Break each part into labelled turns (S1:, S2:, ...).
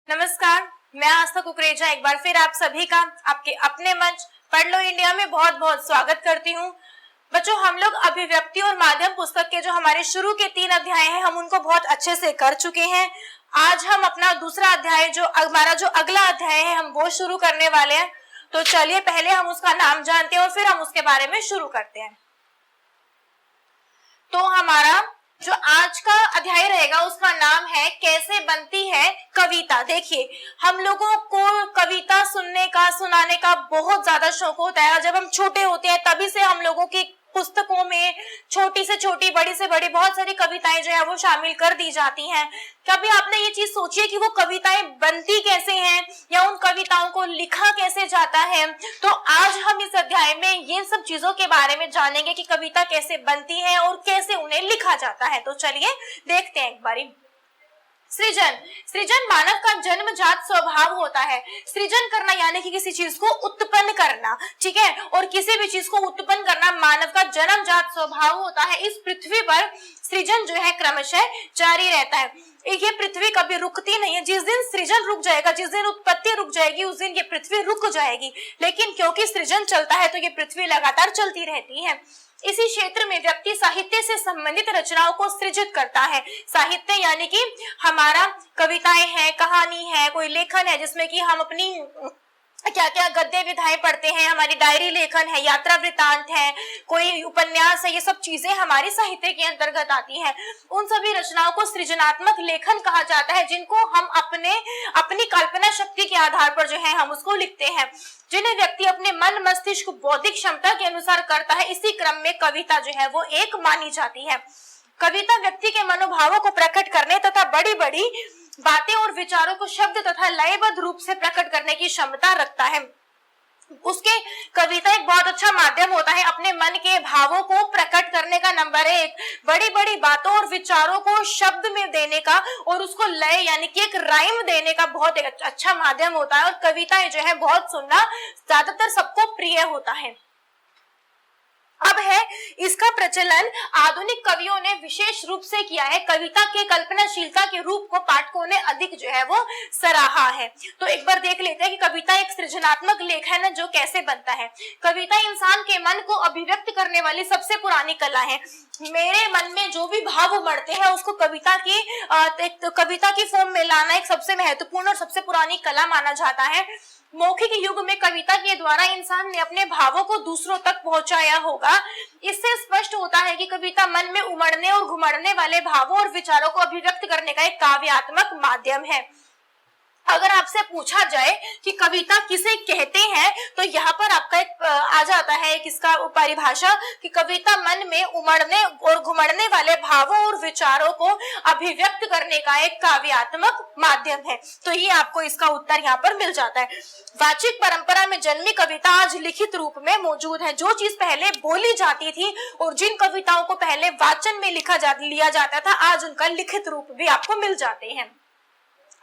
S1: नमस्कार, मैं आस्था कुकरेजा एक बार फिर आप सभी का आपके अपने मंच पढ़ लो इंडिया में बहुत बहुत स्वागत करती हूँ। बच्चों, हम लोग अभिव्यक्ति और माध्यम पुस्तक के जो हमारे शुरू के 3 अध्याय हैं, हम उनको बहुत अच्छे से कर चुके हैं। आज हम अपना दूसरा अध्याय, जो हमारा जो अगला अध्याय है, हम वो शुरू करने वाले हैं। तो चलिए पहले हम उसका नाम जानते हैं और फिर हम उसके बारे में शुरू करते हैं। तो हमारा जो आज का अध्याय रहेगा उसका नाम है कैसे बनती है कविता। देखिए, हम लोगों को कविता सुनने का, सुनाने का बहुत ज्यादा शौक होता है। जब हम छोटे होते हैं तभी से हम लोगों की पुस्तकों में छोटी से छोटी, बड़ी से बड़ी बहुत सारी कविताएं जो है वो शामिल कर दी जाती हैं। कभी आपने ये चीज सोची है कि वो कविताएं बनती कैसे हैं या उन कविताओं को लिखा कैसे जाता है? तो आज हम इस अध्याय में ये सब चीजों के बारे में जानेंगे कि कविता कैसे बनती है और कैसे उन्हें लिखा जाता है। तो चलिए देखते हैं एक बारी। सृजन मानव का जन्मजात स्वभाव होता है। सृजन करना यानी कि किसी चीज को उत्पन्न करना, ठीक है, और किसी भी चीज को उत्पन्न करना मानव का जन्मजात स्वभाव होता है। इस पृथ्वी पर सृजन जो है क्रमशः जारी रहता है। ये पृथ्वी कभी रुकती नहीं है। जिस दिन सृजन रुक जाएगा, जिस दिन उत्पत्ति रुक जाएगी, उस दिन ये पृथ्वी रुक जाएगी। लेकिन क्योंकि सृजन चलता है तो ये पृथ्वी लगातार चलती रहती है। इसी क्षेत्र में व्यक्ति साहित्य से संबंधित रचनाओं को सृजित करता है। साहित्य यानी कि हमारा कविताएं हैं, कहानी है, कोई लेखन है जिसमें कि हम अपनी क्या क्या गद्य विधाएं पढ़ते हैं, हमारी डायरी लेखन है, यात्रा वृतांत है, कोई उपन्यास है, ये सब चीजें हमारी साहित्य के अंतर्गत आती हैं। उन सभी रचनाओं को सृजनात्मक लेखन कहा जाता है, जिनको हम अपनी कल्पना शक्ति के आधार पर जो है हम उसको लिखते हैं, जिन्हें व्यक्ति अपने मन मस्तिष्क बौद्धिक क्षमता के अनुसार करता है। इसी क्रम में कविता जो है वो एक मानी जाती है। कविता व्यक्ति के मनोभावों को प्रकट करने तथा बड़ी बड़ी बातें और विचारों को शब्द तथा लयबद्ध रूप से प्रकट करने की क्षमता रखता है। उसके कविता एक बहुत अच्छा माध्यम होता है अपने मन के भावों को प्रकट करने का। नंबर 1, बड़ी बड़ी बातों और विचारों को शब्द में देने का और उसको लय यानी कि एक राइम देने का बहुत एक अच्छा माध्यम होता है। और कविताएं जो है बहुत सुनना ज्यादातर सबको प्रिय होता है। अब है इसका प्रचलन आधुनिक कवियों ने विशेष रूप से किया है। कविता के कल्पनाशीलता के रूप को पाठकों ने अधिक जो है वो सराहा है। तो एक बार देख लेते हैं कि कविता एक सृजनात्मक लेखन है जो कैसे बनता है। कविता इंसान के मन को अभिव्यक्त करने वाली सबसे पुरानी कला है। मेरे मन में जो भी भाव उमड़ते हैं उसको कविता की फॉर्म में लाना एक सबसे महत्वपूर्ण और सबसे पुरानी कला माना जाता है। मौखिक युग में कविता के द्वारा इंसान ने अपने भावों को दूसरों तक पहुंचाया होगा। इससे स्पष्ट होता है कि कविता मन में उमड़ने और घुमड़ने वाले भावों और विचारों को अभिव्यक्त करने का एक काव्यात्मक माध्यम है। अगर आपसे पूछा जाए कि कविता किसे कहते हैं तो यहाँ पर आपका एक आ जाता है किसका परिभाषा कि कविता मन में उमड़ने और घुमड़ने वाले भावों और विचारों को अभिव्यक्त करने का एक काव्यात्मक माध्यम है। तो ये आपको इसका उत्तर यहाँ पर मिल जाता है। वाचिक परंपरा में जन्मी कविता आज लिखित रूप में मौजूद है। जो चीज पहले बोली जाती थी और जिन कविताओं को पहले वाचन में लिया जाता था, आज उनका लिखित रूप भी आपको मिल जाते हैं।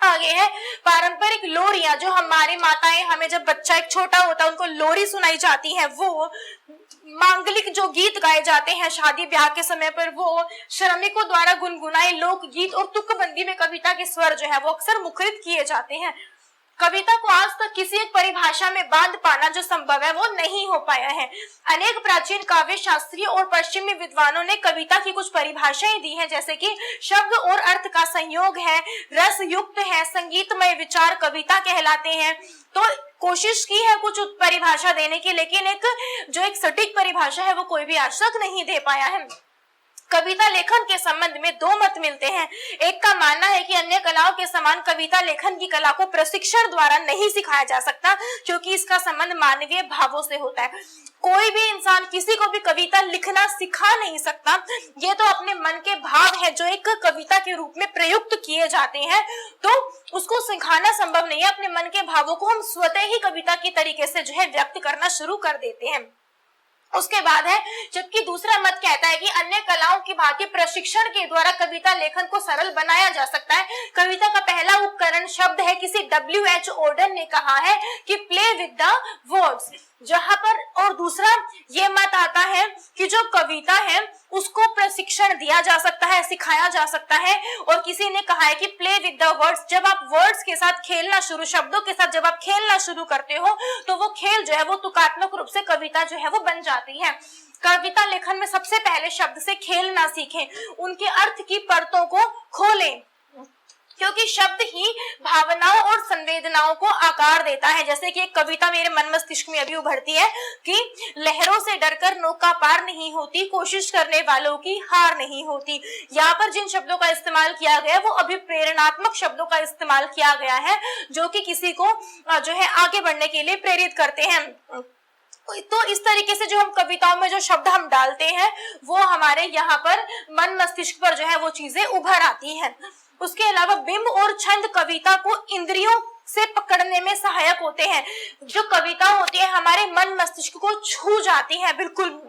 S1: आगे है पारंपरिक लोरियां, जो हमारी माताएं, हमें जब बच्चा एक छोटा होता है उनको लोरी सुनाई जाती है। वो मांगलिक जो गीत गाए जाते हैं शादी ब्याह के समय पर, वो श्रमिकों द्वारा गुनगुनाए लोकगीत और तुकबंदी में कविता के स्वर जो है वो अक्सर मुखरित किए जाते हैं। कविता को आज तक किसी एक परिभाषा में बांध पाना जो संभव है वो नहीं हो पाया है। अनेक प्राचीन काव्य शास्त्रीय और पश्चिमी विद्वानों ने कविता की कुछ परिभाषाएं दी हैं, जैसे कि शब्द और अर्थ का संयोग है, रस युक्त है, संगीतमय विचार कविता कहलाते हैं। तो कोशिश की है कुछ परिभाषा देने की, लेकिन एक सटीक परिभाषा है वो कोई भी आज तक नहीं दे पाया है। कविता लेखन के संबंध में 2 मत मिलते हैं। एक का मानना है कि अन्य कलाओं के समान कविता लेखन की कला को प्रशिक्षण द्वारा नहीं सिखाया जा सकता, क्योंकि इसका संबंध मानवीय भावों से होता है। कोई भी इंसान किसी को भी कविता लिखना सिखा नहीं सकता। ये तो अपने मन के भाव है जो एक कविता के रूप में प्रयुक्त किए जाते हैं, तो उसको सिखाना संभव नहीं है। अपने मन के भावों को हम स्वतः ही कविता की तरीके से जो है व्यक्त करना शुरू कर देते हैं। उसके बाद है, जबकि दूसरा मत कहता है कि अन्य कलाओं की भांति प्रशिक्षण के द्वारा कविता लेखन को सरल बनाया जा सकता है। कविता का पहला उपकरण शब्द है। किसी W.H. ओडन ने कहा है कि प्ले विद द वर्ड्स। जहां पर और दूसरा ये मत आता है कि जो कविता है उसको प्रशिक्षण दिया जा सकता है, सिखाया जा सकता है। और किसी ने कहा है कि प्ले विद द वर्ड्स, जब आप वर्ड्स के साथ खेलना शुरू, शब्दों के साथ जब आप खेलना शुरू करते हो तो वो खेल जो है वो तुकात्मक रूप से कविता जो है वो बन जाती है। कविता लेखन में सबसे पहले शब्द से खेलना सीखें, उनके अर्थ की परतों को खोलें, क्योंकि शब्द ही भावनाओं और संवेदनाओं को आकार देता है। जैसे कि एक कविता मेरे मन मस्तिष्क में अभी उभरती है कि लहरों से डरकर नौका पार नहीं होती, कोशिश करने वालों की हार नहीं होती। यहाँ पर जिन शब्दों का इस्तेमाल किया गया है वो अभिप्रेरणात्मक शब्दों का इस्तेमाल किया गया है, जो कि किसी को जो है आगे बढ़ने के लिए प्रेरित करते हैं। तो इस तरीके से जो हम कविताओं में जो शब्द हम डालते हैं वो हमारे यहाँ पर मन मस्तिष्क पर जो है वो चीजें उभर आती हैं। उसके अलावा बिंब और छंद कविता को इंद्रियों से पकड़ने में सहायक होते हैं। जो कविता होती है हमारे मन मस्तिष्क को छू जाती है, बिल्कुल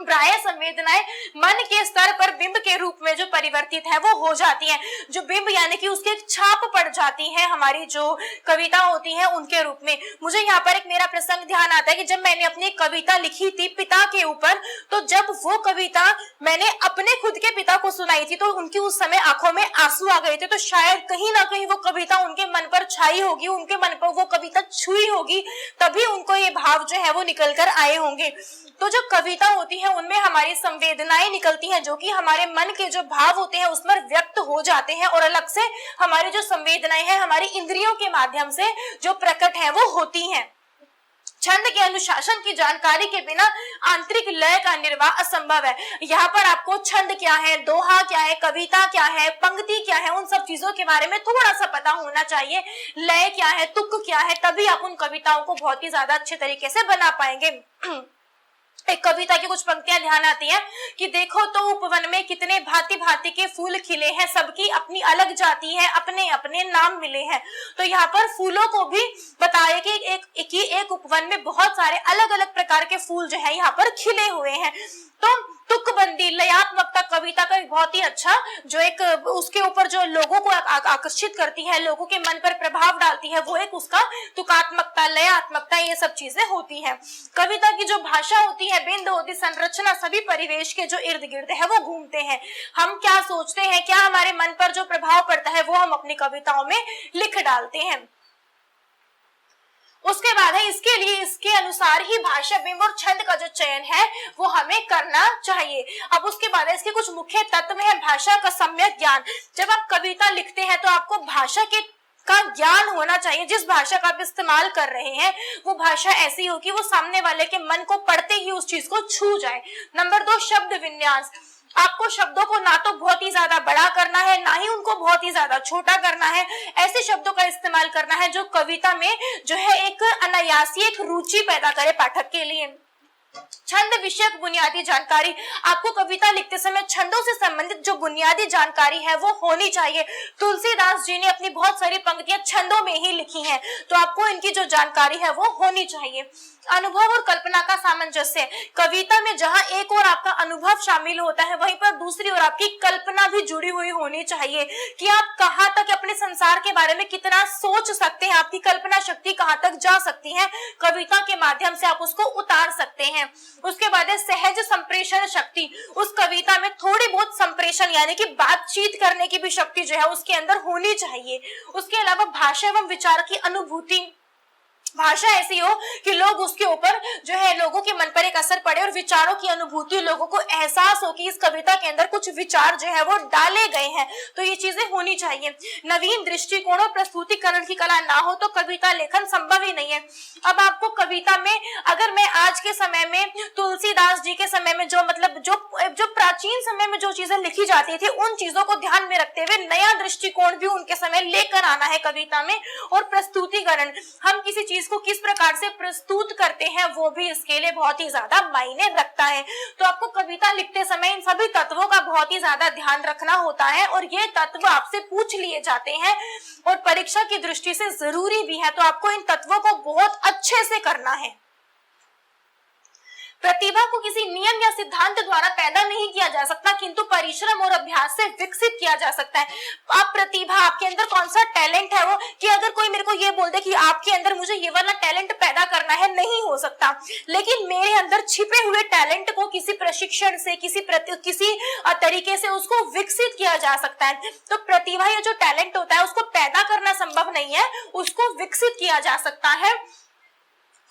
S1: बाह्य संवेदनाएं मन के स्तर पर बिंब के रूप में जो परिवर्तित है वो हो जाती हैं। जो बिंब यानी कि उसके छाप पड़ जाती है हमारी जो कविता होती है उनके रूप में। मुझे यहाँ पर एक मेरा प्रसंग ध्यान आता है कि जब मैंने अपनी कविता लिखी थी पिता के ऊपर, तो जब वो कविता मैंने अपने खुद के पिता को सुनाई थी तो उनकी उस समय आंखों में आंसू आ गए थे। तो शायद कहीं ना कहीं वो कविता उनके मन पर छाई होगी, उनके मन पर वो कविता छुई होगी, तभी उनको ये भाव जो है वो निकल कर आए होंगे। तो जो कविता होती है उनमें हमारी संवेदनाएं निकलती हैं, जो कि हमारे मन के जो भाव होते हैं उसमें व्यक्त हो जाते हैं, और अलग से हमारी जो संवेदनाएं हैं हमारी इंद्रियों के माध्यम से जो प्रकट है वो होती हैं। छंद के अनुशासन की जानकारी के बिना आंतरिक लय का निर्वाह असंभव है। यहाँ पर आपको छंद क्या है, दोहा क्या है, कविता क्या है, पंक्ति क्या है, उन सब चीजों के बारे में थोड़ा सा पता होना चाहिए। लय क्या है, तुक क्या है, तभी आप उन कविताओं को बहुत ही ज्यादा अच्छे तरीके से बना पाएंगे। एक कविता की कुछ पंक्तियां ध्यान आती हैं कि देखो तो उपवन में कितने भांति भांति के फूल खिले हैं, सबकी अपनी अलग जाति है, अपने अपने नाम मिले हैं। तो यहाँ पर फूलों को भी बताया कि एक उपवन में बहुत सारे अलग अलग प्रकार के फूल जो है यहाँ पर खिले हुए हैं। तो तुकबंदी, लयात्मकता कविता का बहुत ही अच्छा जो एक उसके ऊपर जो लोगों को आकर्षित करती है, लोगों के मन पर प्रभाव डालती है, वो एक उसका तुकात्मकता, लयात्मकता, ये सब चीजें होती हैं। कविता की जो भाषा होती है, बिंद होती, संरचना, सभी परिवेश के जो इर्द गिर्द है वो घूमते हैं। हम क्या सोचते हैं, क्या हमारे मन पर जो प्रभाव पड़ता है वो हम अपनी कविताओं में लिख डालते हैं। उसके बाद है इसके लिए इसके अनुसार ही भाषा, बिंब और छंद का जो चयन है वो हमें करना चाहिए। अब उसके बाद है इसके कुछ मुख्य तत्व है। भाषा का सम्यक ज्ञान, जब आप कविता लिखते हैं तो आपको भाषा के का ज्ञान होना चाहिए। जिस भाषा का आप इस्तेमाल कर रहे हैं वो भाषा ऐसी हो कि वो सामने वाले के मन को पढ़ते ही उस चीज को छू जाए। नंबर 2, शब्द विन्यास, आपको शब्दों को ना तो बहुत ही ज्यादा बड़ा करना है, ना ही उनको बहुत ही ज्यादा छोटा करना है। ऐसे शब्दों का इस्तेमाल करना है जो कविता में जो है एक अनायासी एक रुचि पैदा करे पाठक के लिए। छंद विषयक बुनियादी जानकारी, आपको कविता लिखते समय छंदों से संबंधित जो बुनियादी जानकारी है वो होनी चाहिए। तुलसीदास जी ने अपनी बहुत सारी पंक्तियां छंदों में ही लिखी हैं, तो आपको इनकी जो जानकारी है वो होनी चाहिए। अनुभव और कल्पना का सामंजस्य, कविता में जहां एक और आपका अनुभव शामिल होता है वहीं पर दूसरी ओर आपकी कल्पना भी जुड़ी हुई होनी चाहिए कि आप कहां तक अपने संसार के बारे में कितना सोच सकते हैं, आपकी कल्पना शक्ति कहां तक जा सकती है, कविता के माध्यम से आप उसको उतार सकते हैं। उसके बाद है सहज संप्रेषण शक्ति, उस कविता में थोड़ी बहुत संप्रेषण यानी कि बातचीत करने की भी शक्ति जो है उसके अंदर होनी चाहिए। उसके अलावा भाषा एवं विचार की अनुभूति, भाषा ऐसी हो कि लोग उसके ऊपर जो है लोगों के मन पर एक असर पड़े और विचारों की अनुभूति, लोगों को एहसास हो कि इस कविता के अंदर कुछ विचार जो है वो डाले गए हैं, तो ये चीजें होनी चाहिए। नवीन दृष्टिकोण और प्रस्तुतिकरण की कला ना हो तो कविता लेखन संभव ही नहीं है। अब आपको कविता में, अगर मैं आज के समय में तुलसीदास जी के समय में जो मतलब जो प्राचीन समय में जो चीजें लिखी जाती थी उन चीजों को ध्यान में रखते हुए नया दृष्टिकोण भी उनके समय लेकर आना है कविता में। और प्रस्तुतिकरण, हम किसी चीज को किस प्रकार से प्रस्तुत करते हैं वो भी इसके लिए बहुत ही ज्यादा मायने रखता है। तो आपको कविता लिखते समय इन सभी तत्वों का बहुत ही ज्यादा ध्यान रखना होता है और ये तत्व आपसे पूछ लिए जाते हैं और परीक्षा की दृष्टि से जरूरी भी है, तो आपको इन तत्वों को बहुत अच्छे से करना है। प्रतिभा को किसी नियम या सिद्धांत द्वारा पैदा नहीं किया जा सकता, किंतु परिश्रम और अभ्यास से विकसित किया जा सकता है। आप प्रतिभा, आपके अंदर कौन सा टैलेंट है वो, कि अगर कोई मेरे को ये बोल दे कि आपके अंदर मुझे ये वाला टैलेंट पैदा करना है, नहीं हो सकता। लेकिन मेरे अंदर छिपे हुए टैलेंट को किसी प्रशिक्षण से, किसी तरीके से उसको विकसित किया जा सकता है। तो प्रतिभा, ये जो टैलेंट होता है उसको पैदा करना संभव नहीं है, उसको विकसित किया जा सकता है।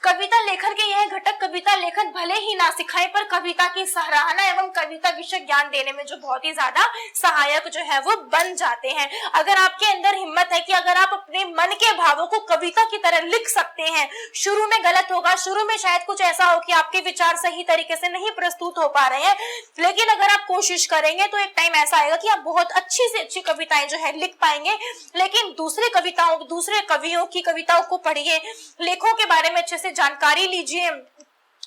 S1: कविता लेखन के यह घटक कविता लेखन भले ही ना सिखाए, पर कविता की सराहना एवं कविता विषय ज्ञान देने में जो बहुत ही ज्यादा सहायक जो है वो बन जाते हैं। अगर आपके अंदर हिम्मत है कि अगर आप अपने मन के भावों को कविता की तरह लिख सकते हैं, शुरू में गलत होगा, शुरू में शायद कुछ ऐसा हो कि आपके विचार सही तरीके से नहीं प्रस्तुत हो पा रहे हैं, लेकिन अगर आप कोशिश करेंगे तो एक टाइम ऐसा आएगा कि आप बहुत अच्छी से अच्छी कविताएं जो है लिख पाएंगे। लेकिन दूसरे कवियों की कविताओं को पढ़िए, लेखों के बारे में अच्छे से जानकारी लीजिए,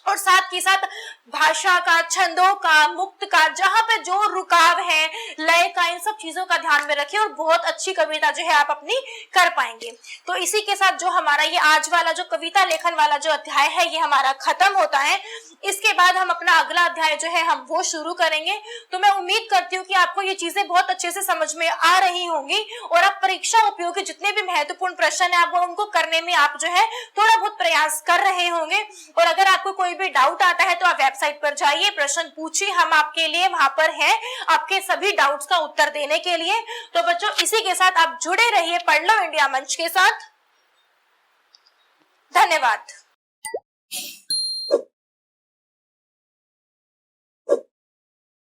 S1: और साथ ही साथ भाषा का, छंदों का, मुक्त का, जहां पे जो रुकाव है, लय का, इन सब चीजों का ध्यान में रखिए और बहुत अच्छी कविता जो है आप अपनी कर पाएंगे। तो इसी के साथ जो हमारा ये आज वाला जो कविता लेखन वाला जो अध्याय है ये हमारा खत्म होता है। इसके बाद हम अपना अगला अध्याय जो है हम वो शुरू करेंगे। तो मैं उम्मीद करती हूँ कि आपको ये चीजें बहुत अच्छे से समझ में आ रही होंगी और आप परीक्षा उपयोगी जितने भी महत्वपूर्ण प्रश्न है आप उनको करने में आप जो है थोड़ा बहुत प्रयास कर रहे होंगे। और अगर आपको कोई भी डाउट आता है तो आप वेबसाइट पर जाइए, प्रश्न पूछिए, हम आपके लिए वहां पर हैं आपके सभी डाउट्स का उत्तर देने के लिए। तो बच्चों इसी के साथ आप जुड़े रहिए पढ़ लो इंडिया मंच के साथ। धन्यवाद।